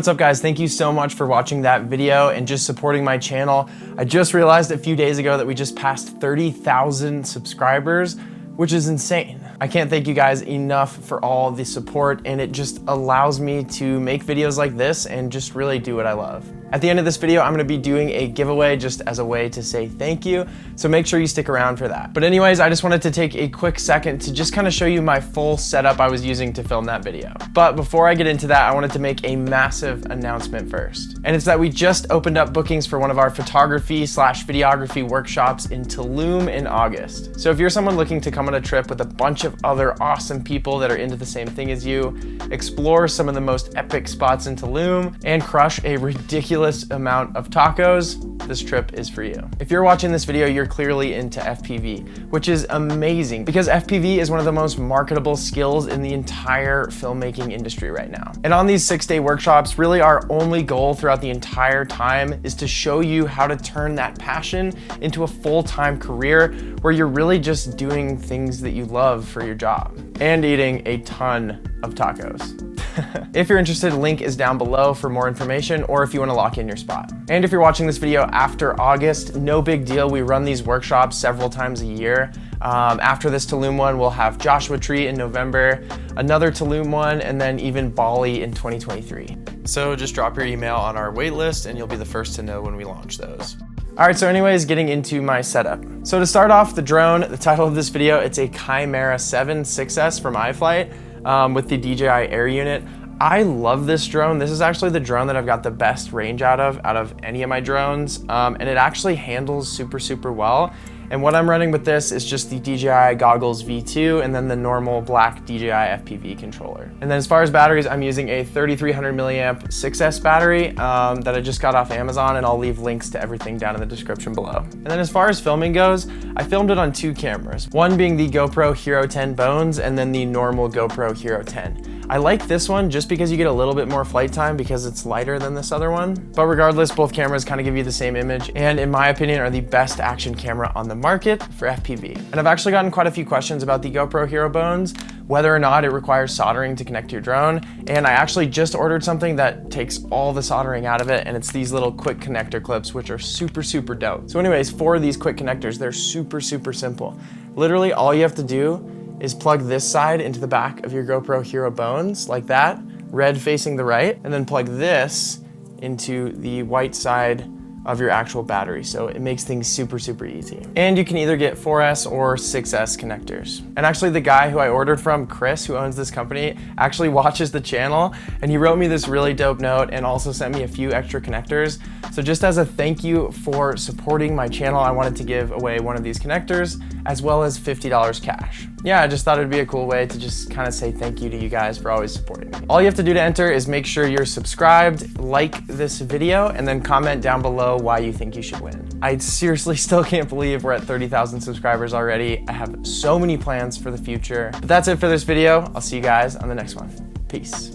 what's up guys? Thank you so much for watching that video and just supporting my channel. I just realized a few days ago that we just passed 30,000 subscribers, which is insane. I can't thank you guys enough for all the support, and it just allows me to make videos like this and just really do what I love. At the end of this video, I'm gonna be doing a giveaway just as a way to say thank you, so make sure you stick around for that. But anyways, I just wanted to take a quick second to just kind of show you my full setup I was using to film that video. But before I get into that, I wanted to make a massive announcement first. And it's that we just opened up bookings for one of our photography/videography workshops in Tulum in August. So if you're someone looking to come on a trip with a bunch of other awesome people that are into the same thing as you, explore some of the most epic spots in Tulum, and crush a ridiculous amount of tacos, this trip is for you. If you're watching this video, you're clearly into FPV, which is amazing because FPV is one of the most marketable skills in the entire filmmaking industry right now. And on these 6-day workshops, really our only goal throughout the entire time is to show you how to turn that passion into a full-time career where you're really just doing things that you love for your job and eating a ton of tacos. If you're interested, link is down below for more information or if you want to lock in your spot. And if you're watching this video after August, no big deal. We run these workshops several times a year. After this Tulum one, we'll have Joshua Tree in November, another Tulum one, and then even Bali in 2023. So just drop your email on our wait list and you'll be the first to know when we launch those. All right, so anyways, getting into my setup. So to start off, the drone, the title of this video, it's a Chimera 7 6S from iFlight. With the DJI Air unit. I love this drone. This is actually the drone that I've got the best range out of any of my drones. And it actually handles super well. And what I'm running with this is just the DJI Goggles V2 and then the normal black DJI FPV controller. And then as far as batteries, I'm using a 3300 milliamp 6S battery that I just got off Amazon, and I'll leave links to everything down in the description below. And then as far as filming goes, I filmed it on 2 cameras, one being the GoPro Hero 10 Bones and then the normal GoPro Hero 10. I like this one just because you get a little bit more flight time because it's lighter than this other one. But regardless, both cameras kind of give you the same image and in my opinion are the best action camera on the market for FPV. And I've actually gotten quite a few questions about the GoPro Hero Bones, whether or not it requires soldering to connect to your drone. And I actually just ordered something that takes all the soldering out of it, and it's these little quick connector clips, which are super dope. So anyways, for these quick connectors, they're super simple. Literally all you have to do is plug this side into the back of your GoPro Hero Bones like that, red facing the right, and then plug this into the white side of your actual battery. So it makes things super easy. And you can either get 4S or 6S connectors. And actually the guy who I ordered from, Chris, who owns this company, actually watches the channel, and he wrote me this really dope note and also sent me a few extra connectors. So just as a thank you for supporting my channel, I wanted to give away one of these connectors as well as $50 cash. Yeah, I just thought it'd be a cool way to just kind of say thank you to you guys for always supporting me. All you have to do to enter is make sure you're subscribed, like this video, and then comment down below why you think you should win. I seriously still can't believe we're at 30,000 subscribers already. I have so many plans for the future. But that's it for this video. I'll see you guys on the next one. Peace.